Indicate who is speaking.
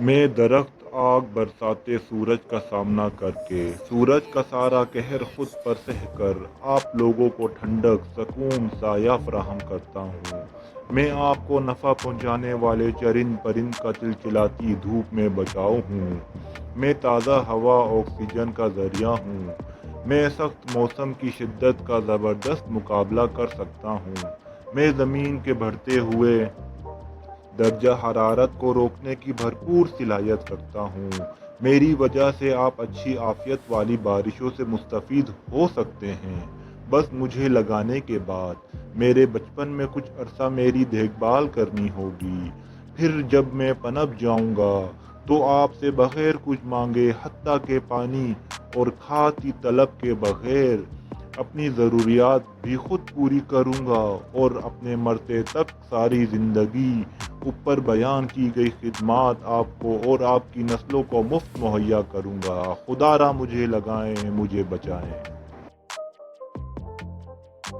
Speaker 1: मैं दरख्त आग बरसाते सूरज का सामना करके, सूरज का सारा कहर खुद पर सह कर आप लोगों को ठंडक, सुकून, साया फराहम करता हूँ। मैं आपको नफ़ा पहुँचाने वाले चरिंद परिंद का चिलचिलाती धूप में बचाव हूँ। मैं ताज़ा हवा ऑक्सीजन का ज़रिया हूँ। मैं सख्त मौसम की शिद्दत का ज़बरदस्त मुकाबला कर सकता हूँ। मैं ज़मीन के बढ़ते हुए दर्जा हरारत को रोकने की भरपूर सलाहियत रखता हूँ। मेरी वजह से आप अच्छी आफियत वाली बारिशों से मुस्तफ़ीद हो सकते हैं। बस मुझे लगाने के बाद मेरे बचपन में कुछ अरसा मेरी देखभाल करनी होगी। फिर जब मैं पनप जाऊंगा तो आपसे बग़ैर कुछ मांगे, हत्ता के पानी और खाद की तलब के बग़ैर अपनी ज़रूरियात भी खुद पूरी करूंगा और अपने मरते तक सारी ज़िंदगी ऊपर बयान की गई खिदमात आपको और आपकी नस्लों को मुफ्त मुहैया करूंगा। खुदारा मुझे लगाएं, मुझे बचाएं।